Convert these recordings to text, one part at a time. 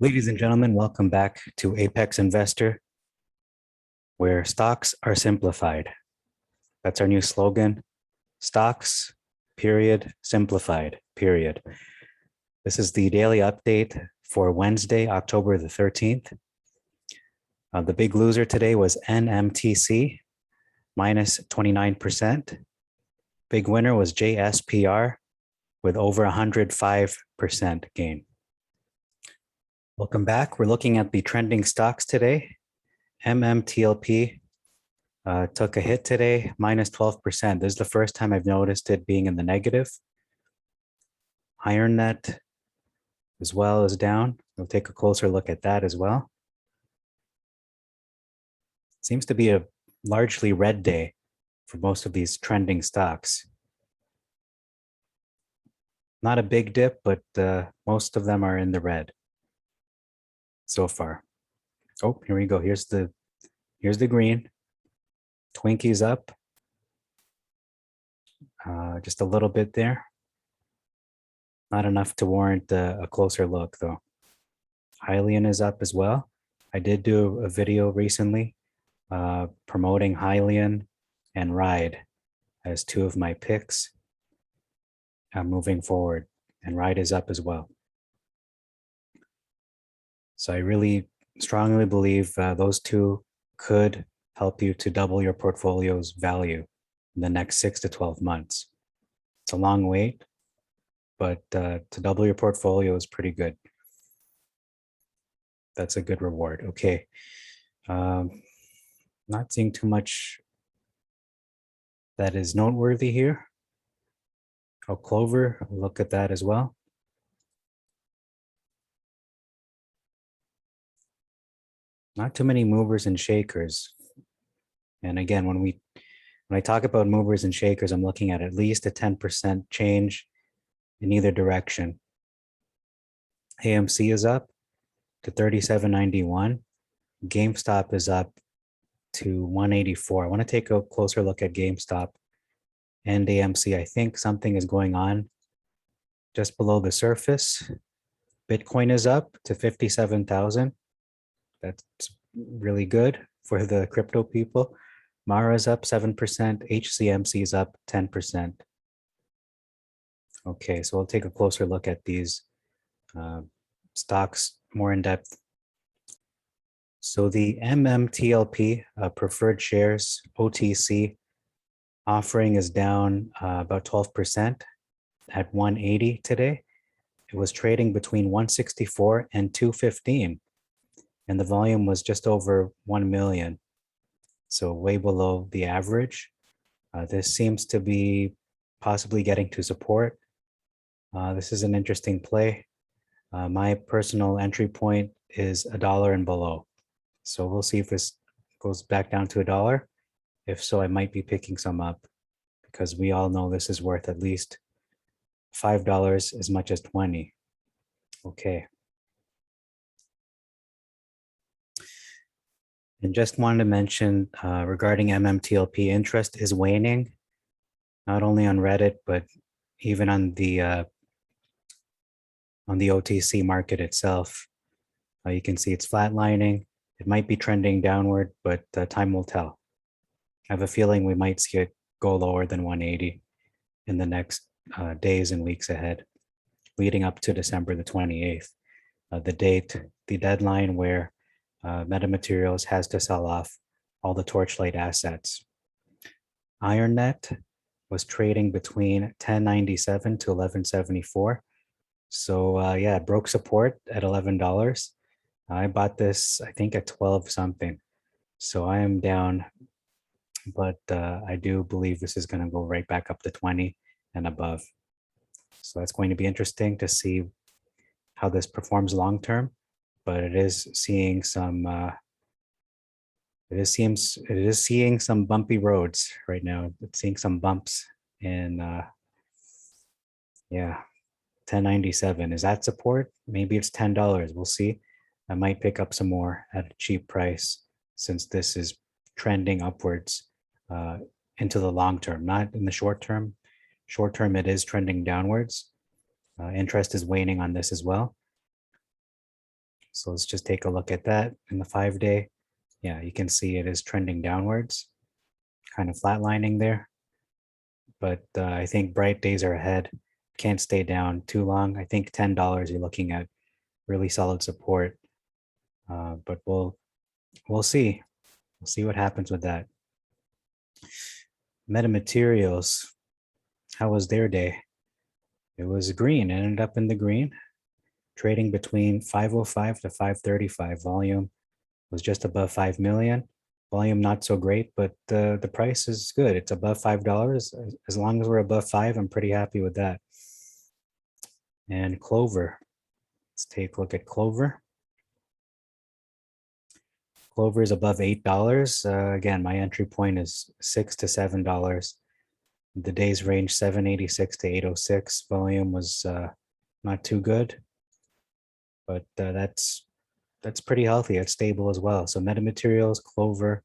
Ladies and gentlemen, welcome back to Apex Investor, where stocks are simplified. That's our new slogan. Stocks, period, simplified, period. This is the daily update for Wednesday, October the 13th. The big loser today was NMTC, minus 29%. Big winner was JSPR with over 105% gain. Welcome back. We're looking at the trending stocks today. MMTLP took a hit today, minus 12%. This is the first time I've noticed it being in the negative. IronNet as well is down. We'll take a closer look at that as well. Seems to be a largely red day for most of these trending stocks. Not a big dip, but most of them are in the red so far. Oh, here we go. Here's the green. Twinkie's up. Just a little bit there. Not enough to warrant a closer look though. Hylian is up as well. I did do a video recently promoting Hylian and Ride as two of my picks moving forward, and Ride is up as well. So I really strongly believe those two could help you to double your portfolio's value in the next 6 to 12 months. It's a long wait, but to double your portfolio is pretty good. That's a good reward. Okay. Not seeing too much that is noteworthy here. Oh, Clover, look at that as well. Not too many movers and shakers. And again, when I talk about movers and shakers, I'm looking at least a 10% change in either direction. AMC is up to 37.91. GameStop is up to 184. I want to take a closer look at GameStop and AMC. I think something is going on just below the surface. Bitcoin is up to 57,000. That's really good for the crypto people. Mara is up 7%. HCMC is up 10%. Okay, so we'll take a closer look at these stocks more in depth. So the MMTLP preferred shares OTC offering is down about 12% at 180 today. It was trading between 164 and 215. And the volume was just over 1 million. So way below the average. This seems to be possibly getting to support. This is an interesting play. My personal entry point is $1 and below. So we'll see if this goes back down to $1. If so, I might be picking some up because we all know this is worth at least $5 as much as 20. Okay. And just wanted to mention regarding MMTLP, interest is waning, not only on Reddit, but even on the OTC market itself. You can see it's flatlining. It might be trending downward, but time will tell. I have a feeling we might see it go lower than 180 in the next days and weeks ahead, leading up to December the 28th, the deadline where Metamaterials has to sell off all the Torchlight assets. IronNet was trading between 1097 to 1174. So yeah, it broke support at $11. I bought this, I think, at 12 something. So I am down, but I do believe this is going to go right back up to 20 and above. So that's going to be interesting to see how this performs long term. But it is seeing some seeing some bumpy roads right now. It's seeing some bumps in yeah, 1097. Is that support? Maybe it's $10. We'll see. I might pick up some more at a cheap price since this is trending upwards into the long term, not in the short term. Short term, it is trending downwards. Interest is waning on this as well. So let's just take a look at that in the 5-day. Yeah, you can see it is trending downwards, kind of flatlining there. But I think bright days are ahead. Can't stay down too long. I think $10 you're looking at really solid support. But we'll see. We'll see what happens with that. Metamaterials, how was their day? It was green, it ended up in the green, trading between 505 to 535. Volume was just above 5 million. Volume not so great, but the price is good. It's above $5. As long as we're above 5, I'm pretty happy with that. And Clover, let's take a look at Clover. Clover is above $8. Again, my entry point is $6 to $7. The days range 786 to 806. Volume was not too good, but that's pretty healthy. It's stable as well. So Metamaterials, Clover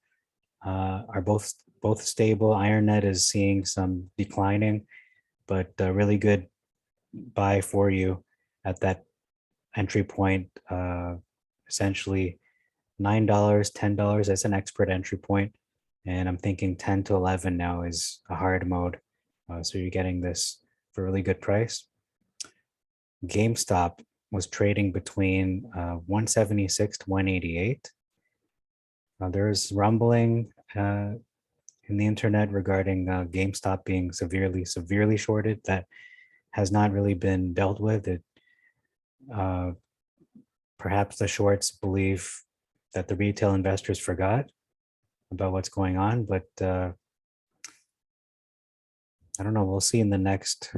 are both stable. IronNet is seeing some declining, but really good buy for you at that entry point. Essentially $9, $10. That's an expert entry point. And I'm thinking 10 to 11 now is a hard mode. So you're getting this for a really good price. GameStop was trading between 176 to 188. There's rumbling in the internet regarding GameStop being severely shorted. That has not really been dealt with. Perhaps the shorts believe that the retail investors forgot about what's going on, but I don't know. We'll see in the next.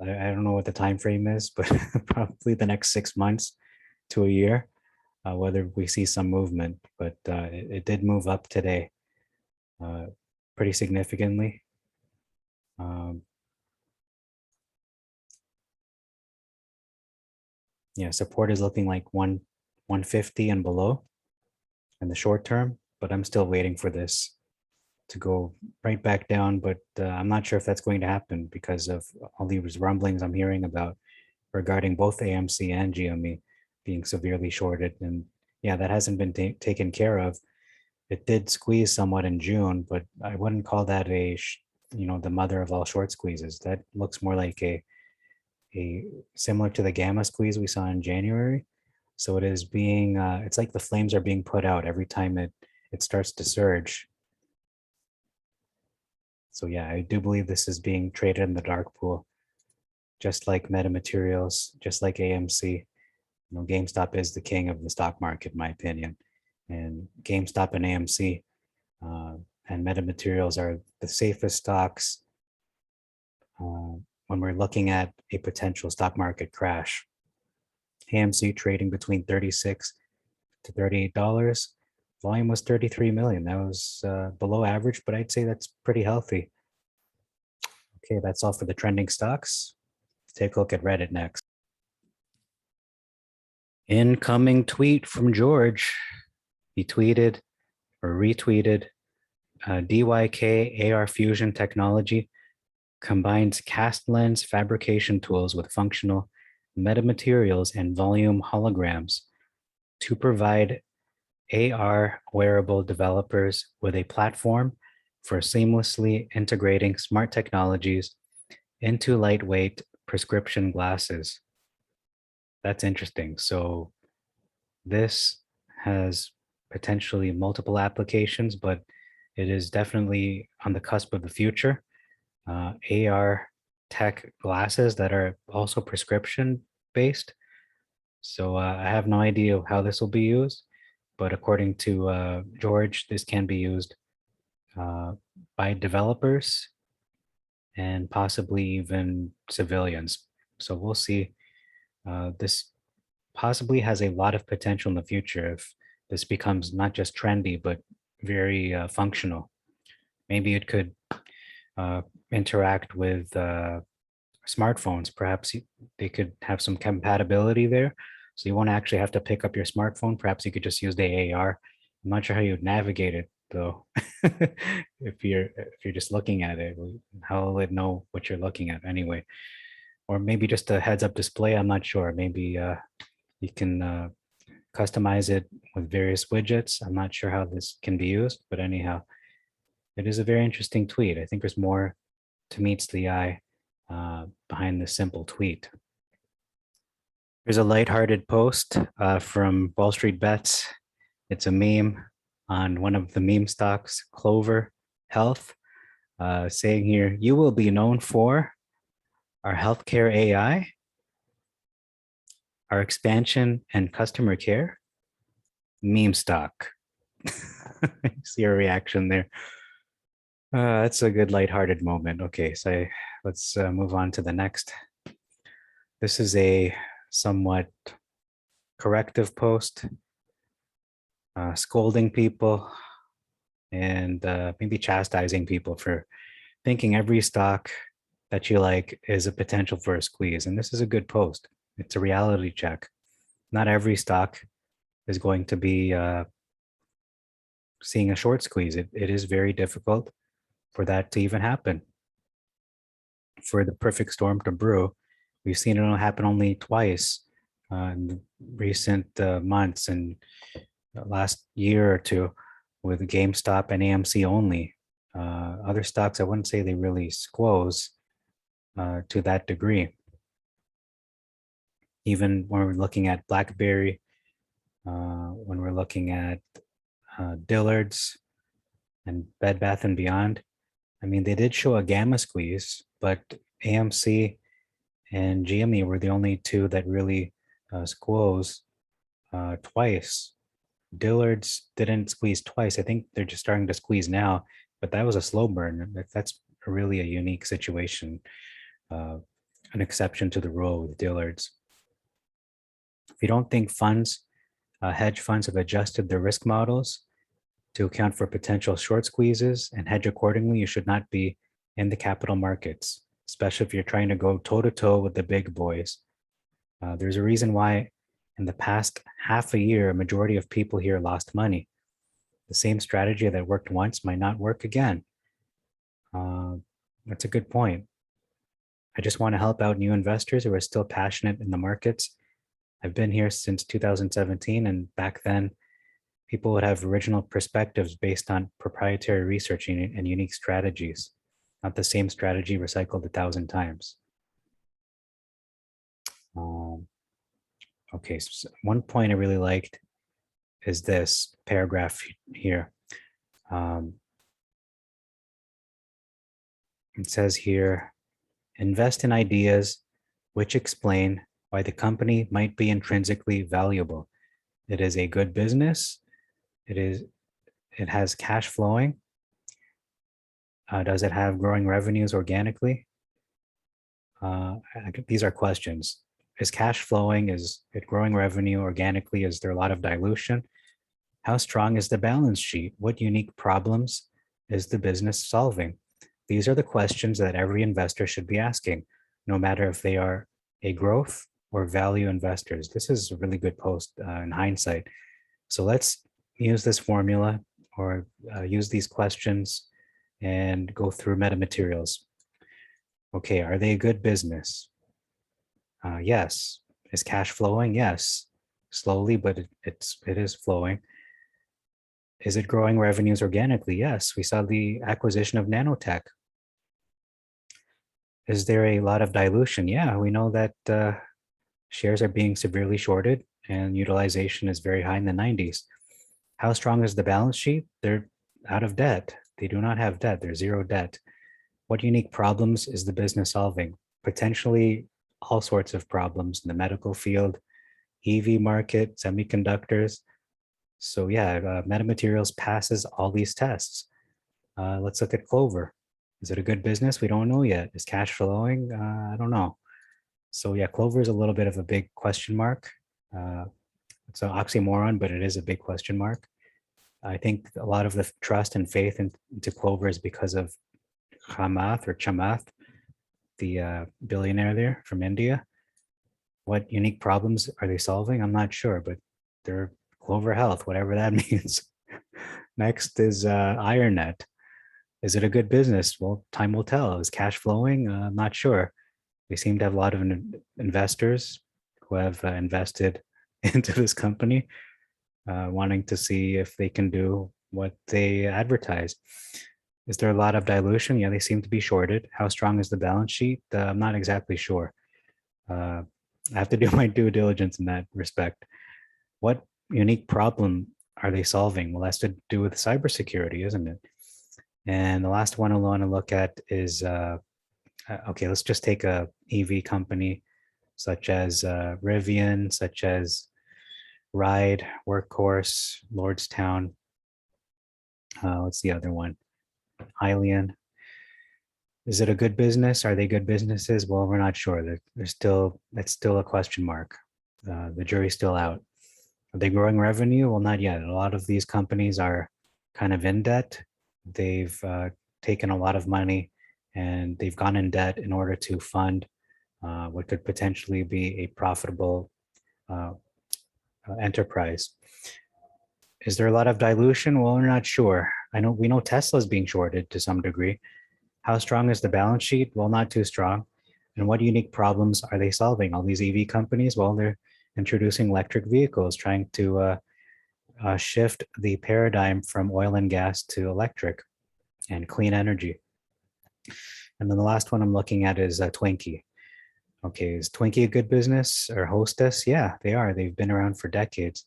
I don't know what the time frame is, but probably the next 6 months to a year, whether we see some movement. But it did move up today, pretty significantly. Yeah, support is looking like 150 and below in the short term, but I'm still waiting for this to go right back down. But I'm not sure if that's going to happen because of all these rumblings I'm hearing about regarding both AMC and GME being severely shorted. And yeah, that hasn't been taken care of. It did squeeze somewhat in June, but I wouldn't call that the mother of all short squeezes. That looks more like a similar to the gamma squeeze we saw in January. So it is being, it's like the flames are being put out every time it starts to surge. So yeah, I do believe this is being traded in the dark pool, just like Metamaterials, just like AMC. GameStop is the king of the stock market, in my opinion. And GameStop and AMC and Metamaterials are the safest stocks when we're looking at a potential stock market crash. AMC trading between $36 to $38. Volume was 33 million. That was below average, but I'd say that's pretty healthy. Okay, that's all for the trending stocks. Let's take a look at Reddit next. Incoming tweet from George. He tweeted or retweeted DYK AR Fusion technology combines cast lens fabrication tools with functional metamaterials and volume holograms to provide AR wearable developers with a platform for seamlessly integrating smart technologies into lightweight prescription glasses. That's interesting. So this has potentially multiple applications, but it is definitely on the cusp of the future. AR tech glasses that are also prescription based. So I have no idea how this will be used, but according to George, this can be used by developers and possibly even civilians. So we'll see. This possibly has a lot of potential in the future if this becomes not just trendy, but very functional. Maybe it could interact with smartphones. Perhaps they could have some compatibility there. So you won't actually have to pick up your smartphone. Perhaps you could just use the AR. I'm not sure how you would navigate it though. if you're just looking at it, how will it know what you're looking at anyway? Or maybe just a heads-up display. I'm not sure. Maybe You can customize it with various widgets. I'm not sure how this can be used, but anyhow, it is a very interesting tweet. I think there's more to meets the eye behind this simple tweet. There's a lighthearted post from Wall Street Bets. It's a meme on one of the meme stocks, Clover Health, saying here, you will be known for our healthcare AI, our expansion and customer care, meme stock. See your reaction there. That's a good lighthearted moment. Okay, so let's move on to the next. This is a somewhat corrective post, scolding people and maybe chastising people for thinking every stock that you like is a potential for a squeeze. And this is a good post. It's a reality check. Not every stock is going to be seeing a short squeeze. It is very difficult for that to even happen. For the perfect storm to brew, we've seen it happen only twice in recent months and last year or two with GameStop and AMC only. Other stocks, I wouldn't say they really squoze to that degree. Even when we're looking at BlackBerry, when we're looking at Dillard's and Bed Bath and Beyond, I mean, they did show a gamma squeeze, but AMC and GME were the only two that really squoze twice. Dillard's didn't squeeze twice. I think they're just starting to squeeze now, but that was a slow burn. That's really a unique situation, an exception to the rule with Dillard's. If you don't think hedge funds have adjusted their risk models to account for potential short squeezes and hedge accordingly, you should not be in the capital markets, especially if you're trying to go toe-to-toe with the big boys. There's a reason why in the past half a year, a majority of people here lost money. The same strategy that worked once might not work again. That's a good point. I just want to help out new investors who are still passionate in the markets. I've been here since 2017, and back then, people would have original perspectives based on proprietary research and unique strategies, not the same strategy recycled 1,000 times. Okay, so one point I really liked is this paragraph here. It says here, invest in ideas which explain why the company might be intrinsically valuable. It is a good business. It has cash flowing. Does it have growing revenues organically? These are questions. Is cash flowing? Is it growing revenue organically? Is there a lot of dilution? How strong is the balance sheet? What unique problems is the business solving? These are the questions that every investor should be asking, no matter if they are a growth or value investors. This is a really good post in hindsight. So let's use this formula or use these questions and go through Metamaterials. Okay, are they a good business? Yes. Is cash flowing? Yes. Slowly, but it is flowing. Is it growing revenues organically? Yes. We saw the acquisition of nanotech. Is there a lot of dilution? Yeah, we know that shares are being severely shorted and utilization is very high in the 90s. How strong is the balance sheet? They're out of debt. They do not have debt. They're zero debt. What unique problems is the business solving? Potentially all sorts of problems in the medical field, EV market, semiconductors. So yeah, Metamaterials passes all these tests. Let's look at Clover. Is it a good business? We don't know yet. Is cash flowing? I don't know. So yeah, Clover is a little bit of a big question mark. It's an oxymoron, but it is a big question mark. I think a lot of the trust and faith into Clover is because of Chamath, the billionaire there from India. What unique problems are they solving? I'm not sure, but they're Clover Health, whatever that means. Next is IronNet. Is it a good business? Well, time will tell. Is cash flowing? I'm not sure. We seem to have a lot of investors who have invested into this company, wanting to see if they can do what they advertise. Is there a lot of dilution? Yeah, they seem to be shorted. How strong is the balance sheet? I'm not exactly sure. I have to do my due diligence in that respect. What unique problem are they solving? Well, that's to do with cybersecurity, isn't it? And the last one I want to look at is okay, let's just take a EV company such as Rivian, such as Ride, Workhorse, Lordstown. What's the other one? Hylian. Is it a good business? Are they good businesses? Well, we're not sure. That's still a question mark. The jury's still out. Are they growing revenue? Well, not yet. A lot of these companies are kind of in debt. They've taken a lot of money and they've gone in debt in order to fund what could potentially be a profitable enterprise. Is there a lot of dilution? Well, we're not sure. We know Tesla's being shorted to some degree. How strong is the balance sheet? Well, not too strong. And what unique problems are they solving? All these EV companies, well, they're introducing electric vehicles, trying to shift the paradigm from oil and gas to electric and clean energy. And then the last one I'm looking at is Twinkie. Okay, is Twinkie a good business or Hostess? Yeah, they are. They've been around for decades.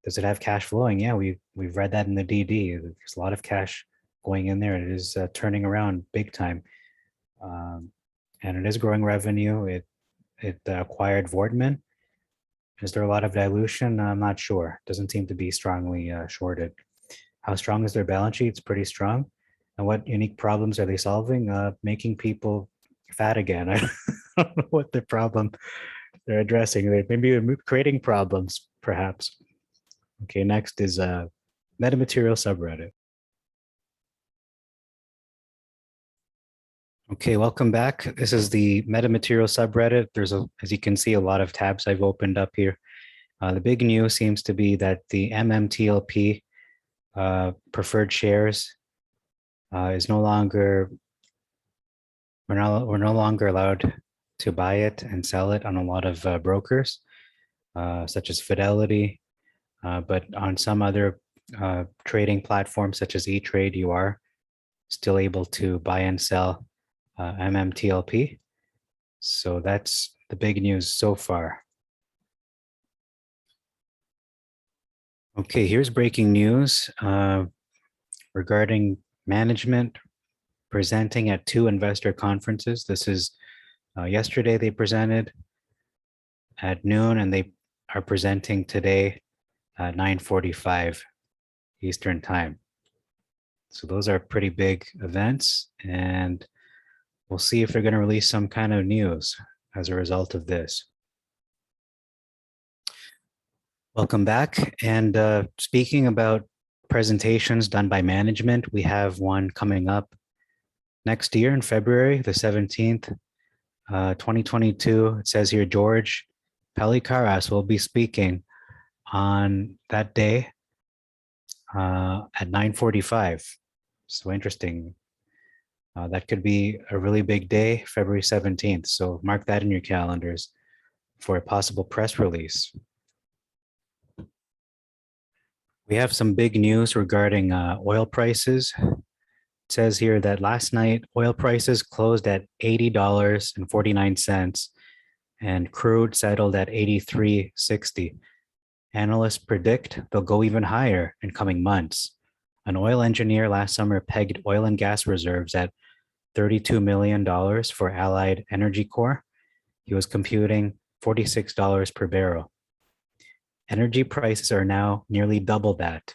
Does it have cash flowing? Yeah, we've read that in the DD. There's a lot of cash going in there. It is turning around big time, and it is growing revenue. It acquired Vortman. Is there a lot of dilution? I'm not sure. Doesn't seem to be strongly shorted. How strong is their balance sheet? It's pretty strong. And what unique problems are they solving? Making people fat again. I don't know what the problem they're addressing. They maybe creating problems, perhaps. Okay, next is Metamaterial subreddit. Okay, welcome back. This is the Metamaterial subreddit. As you can see, a lot of tabs I've opened up here. The big news seems to be that the MMTLP preferred shares is no longer, we're no longer allowed to buy it and sell it on a lot of brokers, such as Fidelity, but on some other trading platforms such as E-Trade, you are still able to buy and sell MMTLP. So that's the big news so far. Okay, here's breaking news regarding management presenting at 2 investor conferences. This is yesterday they presented at noon, and they are presenting today at 9:45 Eastern time. So those are pretty big events, and we'll see if they're going to release some kind of news as a result of this. Welcome back. And speaking about presentations done by management, we have one coming up next year in February, the 17th, 2022. It says here, George Pelikaras will be speaking on that day at 9:45. So interesting. That could be a really big day, February 17th. So mark that in your calendars for a possible press release. We have some big news regarding oil prices. It says here that last night, oil prices closed at $80.49 and crude settled at $83.60. Analysts predict they'll go even higher in coming months. An oil engineer last summer pegged oil and gas reserves at $32 million for Allied Energy Corp. He was computing $46 per barrel. Energy prices are now nearly double that.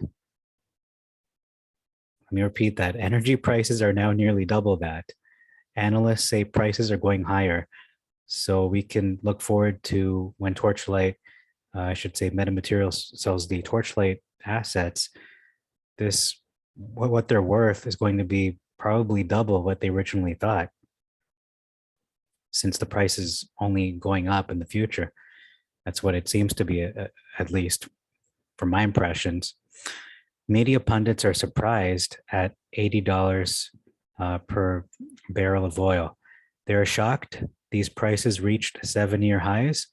Let me repeat that. Energy prices are now nearly double that. Analysts say prices are going higher. So we can look forward to when Torchlight, I should say Metamaterials sells the Torchlight assets, what they're worth is going to be probably double what they originally thought, since the price is only going up in the future. That's what it seems to be, at least from my impressions. Media pundits are surprised at $80 per barrel of oil. They're shocked these prices reached 7-year highs.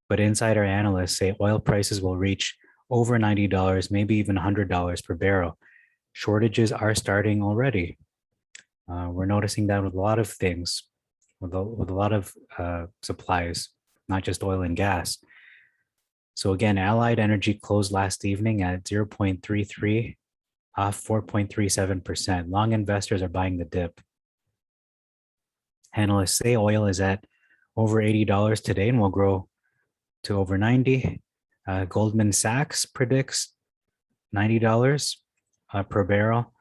but insider analysts say oil prices will reach over $90, maybe even $100 per barrel. Shortages are starting already. We're noticing that with a lot of things, with a lot of supplies, not just oil and gas. So again, Allied Energy closed last evening at 0.33, off 4.37%. Long investors are buying the dip. Analysts say oil is at over $80 today and will grow to over 90. Goldman Sachs predicts $90 per barrel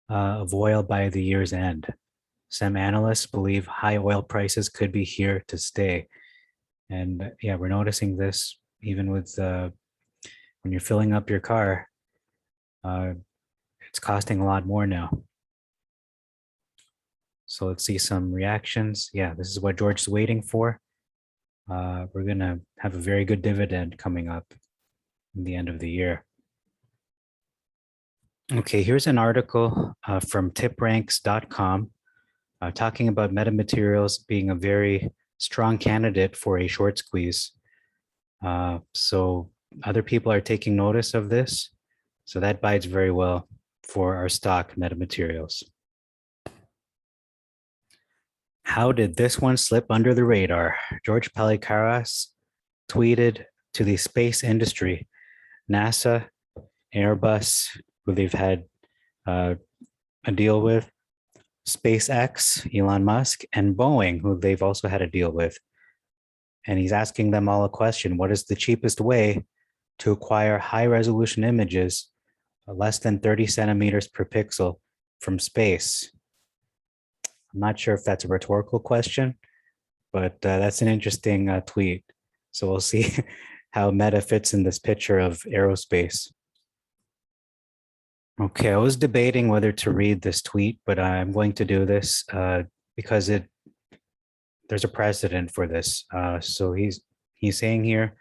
of oil by the year's end. Some analysts believe high oil prices could be here to stay. And yeah, we're noticing this even with when you're filling up your car, it's costing a lot more now. So let's see some reactions. Yeah, this is what George is waiting for. We're going to have a very good dividend coming up in the end of the year. Okay, here's an article from tipranks.com talking about Metamaterials being a very strong candidate for a short squeeze. So other people are taking notice of this. So that bodes very well for our stock, Metamaterials. How did this one slip under the radar? George Palikaras tweeted to the space industry, NASA, Airbus, who they've had a deal with, SpaceX, Elon Musk, and Boeing, who they've also had a deal with. And he's asking them all a question: what is the cheapest way to acquire high resolution images less than 30 centimeters per pixel from space? I'm not sure if that's a rhetorical question, but that's an interesting tweet. So we'll see how Meta fits in this picture of aerospace. Okay, I was debating whether to read this tweet, but I'm going to do this because there's a precedent for this. So he's saying here,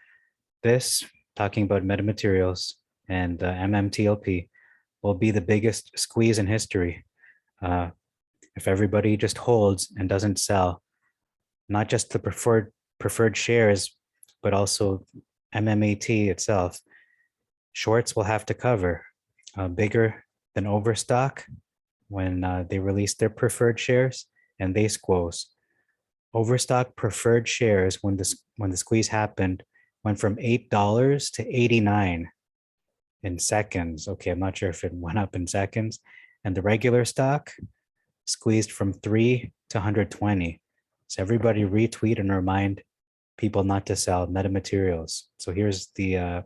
this, talking about metamaterials and MMTLP, will be the biggest squeeze in history. If everybody just holds and doesn't sell, not just the preferred shares, but also MMAT itself, shorts will have to cover bigger than Overstock when they released their preferred shares, and they squoze. Overstock preferred shares when the squeeze happened went from $8 to 89 in seconds. Okay, I'm not sure if it went up in seconds. And the regular stock squeezed from 3 to 120. So everybody retweet and remind people not to sell Metamaterials. So here's the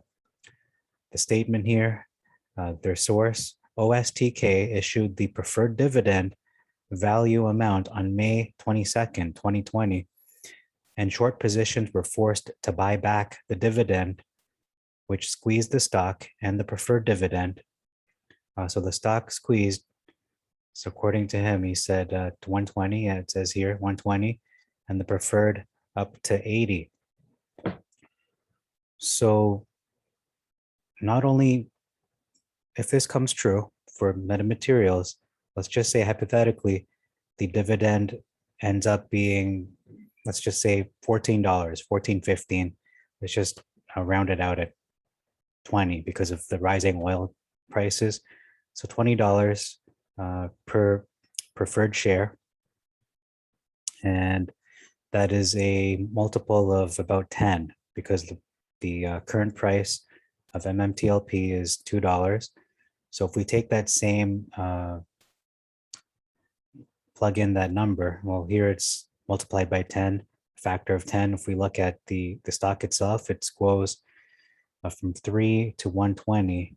statement here. Their source: OSTK issued the preferred dividend value amount on May 22nd, 2020, and short positions were forced to buy back the dividend, which squeezed the stock and the preferred dividend. So the stock squeezed. So according to him, he said to 120, it says here 120, and the preferred up to 80. So not only, if this comes true for Metamaterials, let's just say hypothetically, the dividend ends up being, let's just say $14, $14.15. Let's just round it out at 20 because of the rising oil prices. So $20 per preferred share. And that is a multiple of about 10 because the current price of MMTLP is $2. So if we take that same, plug in that number, well, here it's multiplied by 10, factor of 10. If we look at the stock itself, it squoze from 3 to 120.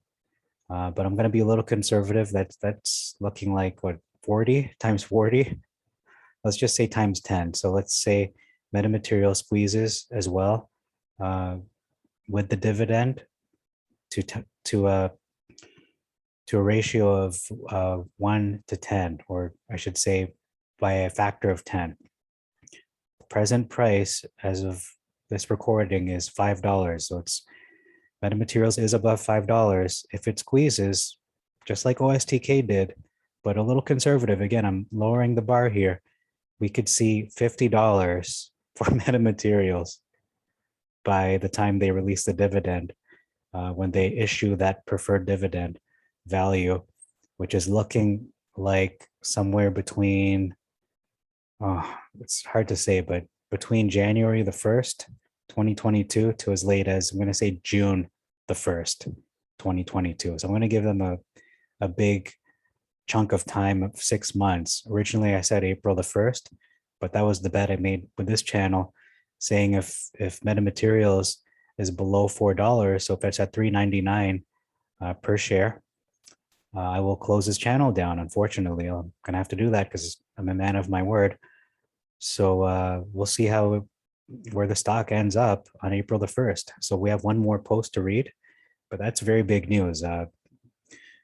But I'm going to be a little conservative. That's looking like what, 40 times 40? Let's just say times 10. So let's say Metamaterial squeezes as well with the dividend to a ratio of 1 to 10, or I should say by a factor of 10. Present price as of this recording is $5. So it's Metamaterials is above $5. If it squeezes, just like OSTK did, but a little conservative, again, I'm lowering the bar here, we could see $50 for Metamaterials. by the time they release the dividend, when they issue that preferred dividend value, which is looking like somewhere between, it's hard to say, but between January the 1st, 2022 to as late as, I'm going to say June the 1st, 2022. So I'm going to give them a big chunk of time of 6 months. Originally, I said April the 1st, but that was the bet I made with this channel, saying if Metamaterials is below $4, so if it's at $3.99 per share, I will close this channel down. Unfortunately, I'm gonna have to do that because I'm a man of my word. So we'll see where the stock ends up on April the 1st. So we have one more post to read, but that's very big news.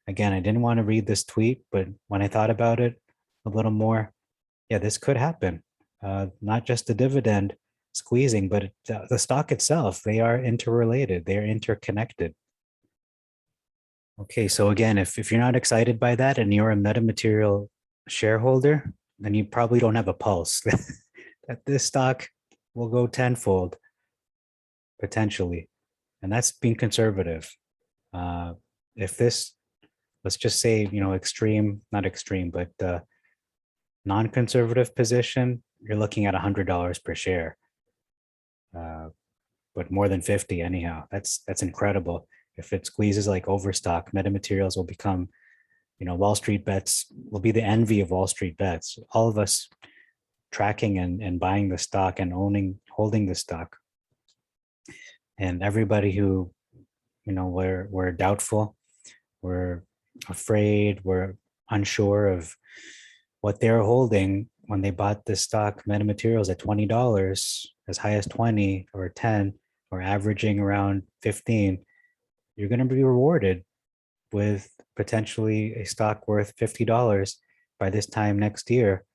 Again, I didn't want to read this tweet, but when I thought about it a little more, yeah, this could happen. Not just the dividend squeezing, but the stock itself, they are interrelated, they're interconnected. Okay, so again, if you're not excited by that and you're a metamaterial shareholder, then you probably don't have a pulse that this stock will go tenfold potentially. And that's being conservative. If this, let's just say, extreme, not extreme, but non-conservative position, you're looking at $100 per share. But more than 50 anyhow. That's incredible. If it squeezes like Overstock, Metamaterials will become, Wall Street bets will be the envy of Wall Street bets. All of us tracking and buying the stock and holding the stock. And everybody who, we're doubtful, we're afraid, we're unsure of what they're holding when they bought this stock, Metamaterials, at $20, as high as 20 or 10, or averaging around 15, you're going to be rewarded with potentially a stock worth $50 by this time next year,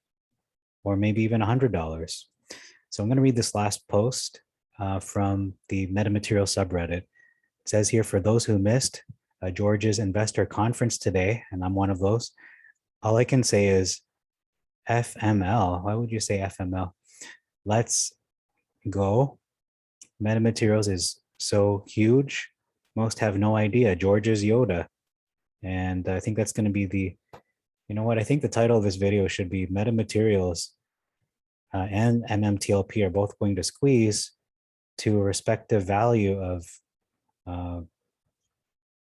or maybe even $100. So I'm going to read this last post from the Metamaterial subreddit. It says here, for those who missed George's investor conference today, and I'm one of those, all I can say is FML. Why would you say FML? Let's go. Metamaterials is so huge. Most have no idea. George is Yoda. And I think that's going to be I think the title of this video should be Metamaterials and MMTLP are both going to squeeze to a respective value of,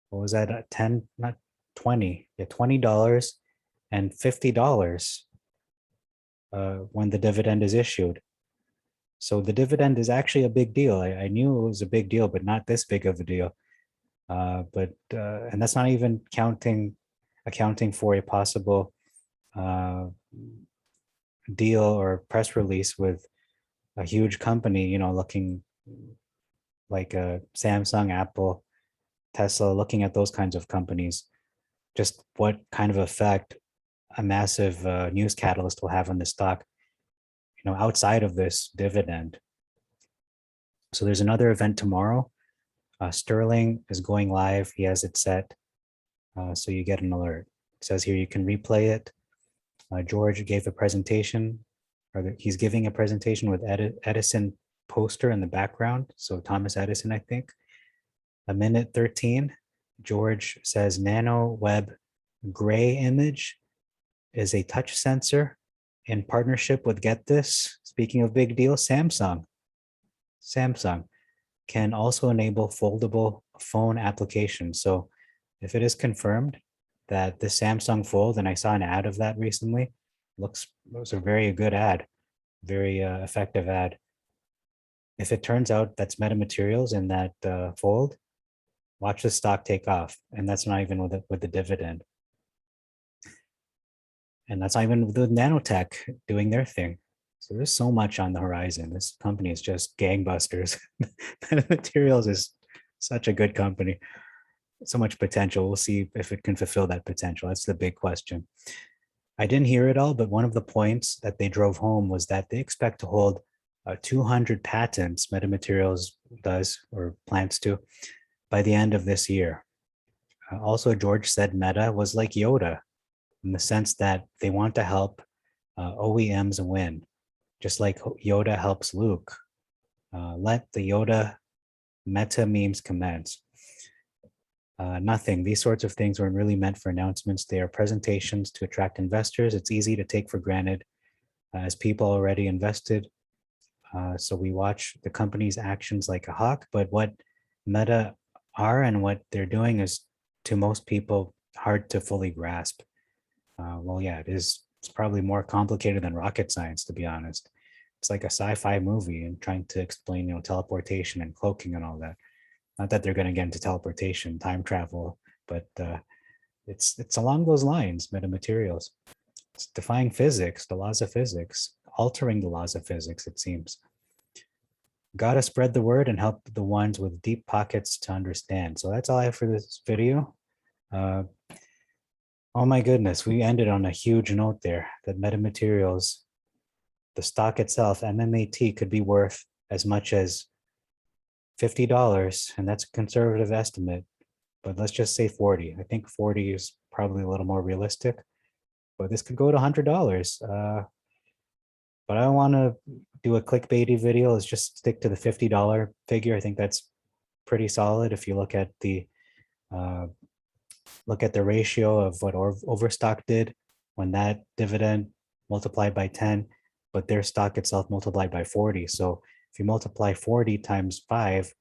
what was that? 10, not 20, yeah, $20 and $50 when the dividend is issued. So the dividend is actually a big deal. I knew it was a big deal, but not this big of a deal. And that's not even accounting for a possible deal or press release with a huge company, looking like Samsung, Apple, Tesla, looking at those kinds of companies, just what kind of effect a massive news catalyst will have on the stock, outside of this dividend. So there's another event tomorrow. Sterling is going live. He has it set, so you get an alert. It says here you can replay it. George gave a presentation, or he's giving a presentation with Edison poster in the background. So Thomas Edison, I think. A minute 13, George says nano web gray image is a touch sensor in partnership with, get this, speaking of big deal, Samsung can also enable foldable phone applications. So if it is confirmed that the Samsung Fold, and I saw an ad of that recently, it was a very good ad, very effective ad. If it turns out that's Metamaterials in that Fold, watch the stock take off. And that's not even with the dividend. And that's not even with nanotech doing their thing. So there's so much on the horizon. This company is just gangbusters. Metamaterials is such a good company. So much potential. We'll see if it can fulfill that potential. That's the big question. I didn't hear it all, but one of the points that they drove home was that they expect to hold 200 patents, Metamaterials does or plans to, by the end of this year. Also, George said Meta was like Yoda in the sense that they want to help OEMs win, just like Yoda helps Luke. Let the Yoda meta memes commence. Nothing. These sorts of things weren't really meant for announcements. They are presentations to attract investors. It's easy to take for granted as people already invested. So we watch the company's actions like a hawk, but what Meta are and what they're doing is to most people hard to fully grasp. Well, yeah, it is. It's probably more complicated than rocket science, to be honest. It's like a sci-fi movie and trying to explain, teleportation and cloaking and all that. Not that they're going to get into teleportation, time travel, but it's along those lines. Metamaterials. It's defying physics, the laws of physics, altering the laws of physics. It seems. Gotta spread the word and help the ones with deep pockets to understand. So that's all I have for this video. Oh my goodness, we ended on a huge note there that Metamaterials, the stock itself, MMAT, could be worth as much as $50, and that's a conservative estimate, but let's just say 40. I think 40 is probably a little more realistic, but this could go to $100. But I don't want to do a clickbaity video. Let's just stick to the $50 figure. I think that's pretty solid if you look at the ratio of what Overstock did when that dividend multiplied by 10, but their stock itself multiplied by 40. So if you multiply 40 times 5,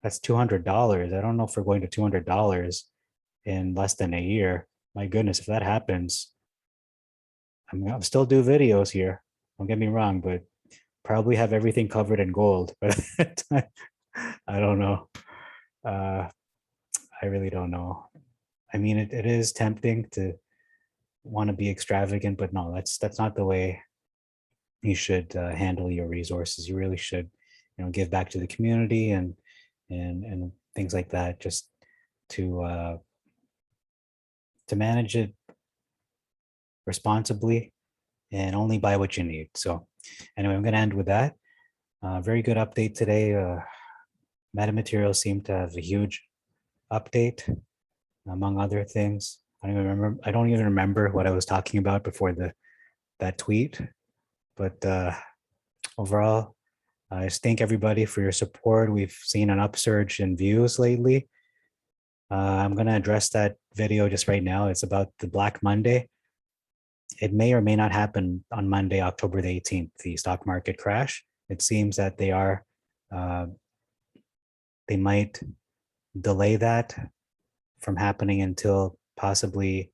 that's $200. I don't know if we're going to $200 in less than a year. My goodness, if that happens, I'll still do videos here. Don't get me wrong, but probably have everything covered in gold. But I don't know. I really don't know. I mean, it is tempting to want to be extravagant, but no, that's not the way you should handle your resources. You really should, give back to the community and things like that, just to manage it responsibly and only buy what you need. So anyway, I'm going to end with that. Very good update today. Metamaterials seem to have a huge update, among other things. I don't even remember what I was talking about before that tweet. But overall, I just thank everybody for your support. We've seen an upsurge in views lately. I'm going to address that video just right now. It's about the Black Monday. It may or may not happen on Monday, October the 18th, the stock market crash. It seems that they might delay that from happening until possibly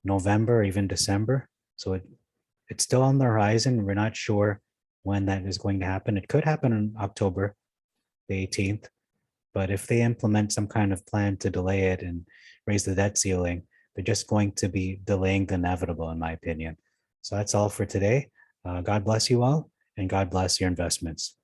November or even December. So it's still on the horizon. We're not sure when that is going to happen. It could happen on October the 18th, but if they implement some kind of plan to delay it and raise the debt ceiling, they're just going to be delaying the inevitable, in my opinion. So that's all for today. God bless you all, and God bless your investments.